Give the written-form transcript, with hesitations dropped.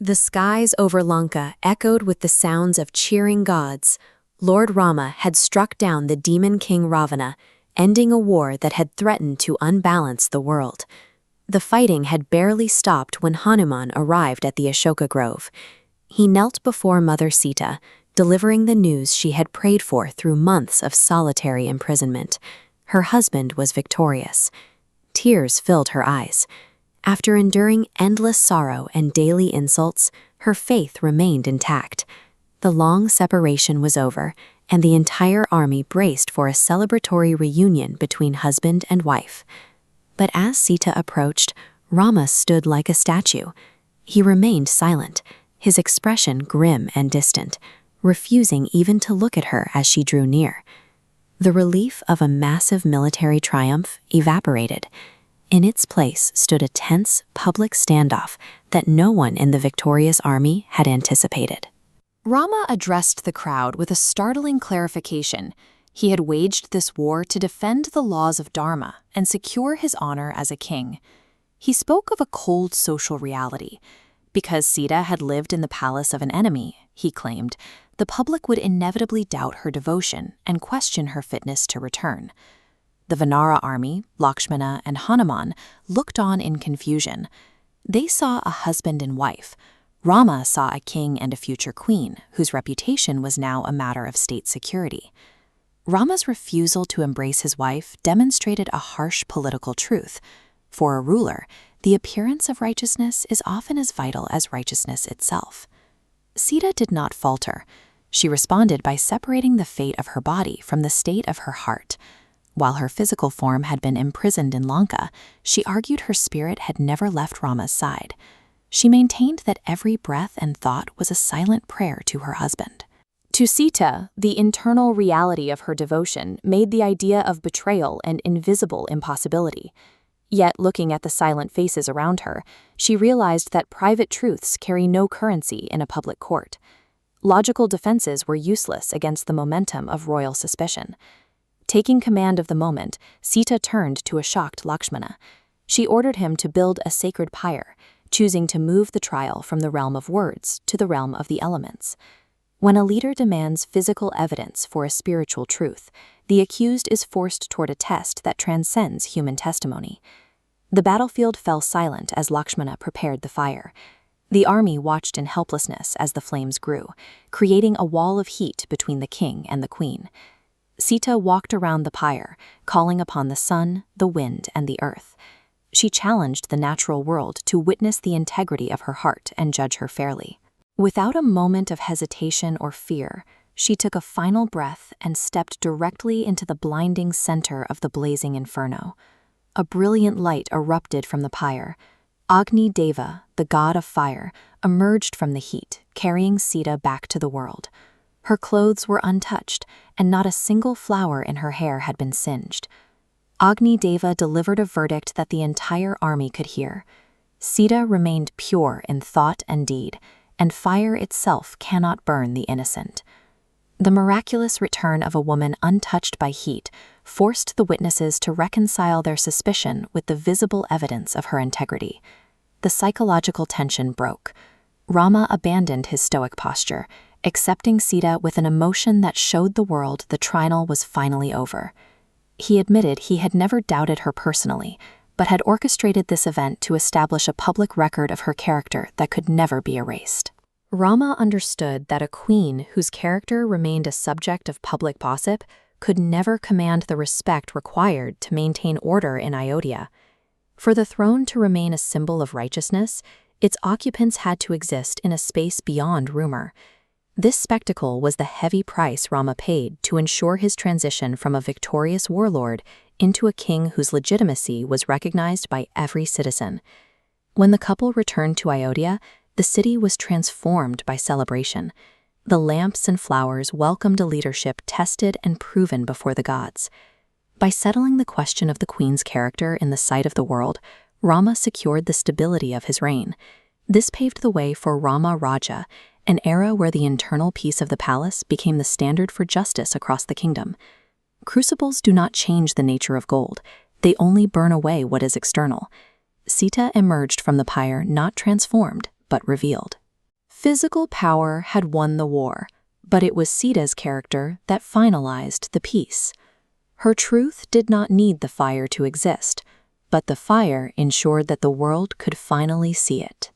The skies over Lanka echoed with the sounds of cheering gods. Lord Rama had struck down the demon king Ravana, ending a war that had threatened to unbalance the world. The fighting had barely stopped when Hanuman arrived at the Ashoka grove. He knelt before Mother Sita, delivering the news she had prayed for through months of solitary imprisonment. Her husband was victorious. Tears filled her eyes. After enduring endless sorrow and daily insults, her faith remained intact. The long separation was over, and the entire army braced for a celebratory reunion between husband and wife. But as Sita approached, Rama stood like a statue. He remained silent, his expression grim and distant, refusing even to look at her as she drew near. The relief of a massive military triumph evaporated. In its place stood a tense, public standoff that no one in the victorious army had anticipated. Rama addressed the crowd with a startling clarification. He had waged this war to defend the laws of Dharma and secure his honor as a king. He spoke of a cold social reality. Because Sita had lived in the palace of an enemy, he claimed, the public would inevitably doubt her devotion and question her fitness to return. The Vanara army, Lakshmana and Hanuman, looked on in confusion. They saw a husband and wife. Rama saw a king and a future queen, whose reputation was now a matter of state security. Rama's refusal to embrace his wife demonstrated a harsh political truth. For a ruler, the appearance of righteousness is often as vital as righteousness itself. Sita did not falter. She responded by separating the fate of her body from the state of her heart. While her physical form had been imprisoned in Lanka, she argued her spirit had never left Rama's side. She maintained that every breath and thought was a silent prayer to her husband. To Sita, the internal reality of her devotion made the idea of betrayal an invisible impossibility. Yet, looking at the silent faces around her, she realized that private truths carry no currency in a public court. Logical defenses were useless against the momentum of royal suspicion. Taking command of the moment, Sita turned to a shocked Lakshmana. She ordered him to build a sacred pyre, choosing to move the trial from the realm of words to the realm of the elements. When a leader demands physical evidence for a spiritual truth, the accused is forced toward a test that transcends human testimony. The battlefield fell silent as Lakshmana prepared the fire. The army watched in helplessness as the flames grew, creating a wall of heat between the king and the queen. Sita walked around the pyre, calling upon the sun, the wind, and the earth. She challenged the natural world to witness the integrity of her heart and judge her fairly. Without a moment of hesitation or fear, she took a final breath and stepped directly into the blinding center of the blazing inferno. A brilliant light erupted from the pyre. Agni Deva, the god of fire, emerged from the heat, carrying Sita back to the world. Her clothes were untouched, and not a single flower in her hair had been singed. Agni Deva delivered a verdict that the entire army could hear. Sita remained pure in thought and deed, and fire itself cannot burn the innocent. The miraculous return of a woman untouched by heat forced the witnesses to reconcile their suspicion with the visible evidence of her integrity. The psychological tension broke. Rama abandoned his stoic posture, accepting Sita with an emotion that showed the world the trial was finally over. He admitted he had never doubted her personally, but had orchestrated this event to establish a public record of her character that could never be erased. Rama understood that a queen whose character remained a subject of public gossip could never command the respect required to maintain order in Ayodhya. For the throne to remain a symbol of righteousness, its occupants had to exist in a space beyond rumor. This spectacle was the heavy price Rama paid to ensure his transition from a victorious warlord into a king whose legitimacy was recognized by every citizen. When the couple returned to Ayodhya, the city was transformed by celebration. The lamps and flowers welcomed a leadership tested and proven before the gods. By settling the question of the queen's character in the sight of the world, Rama secured the stability of his reign. This paved the way for Ramrajya, an era where the internal peace of the palace became the standard for justice across the kingdom. Crucibles do not change the nature of gold, they only burn away what is external. Sita emerged from the pyre not transformed, but revealed. Physical power had won the war, but it was Sita's character that finalized the peace. Her truth did not need the fire to exist, but the fire ensured that the world could finally see it.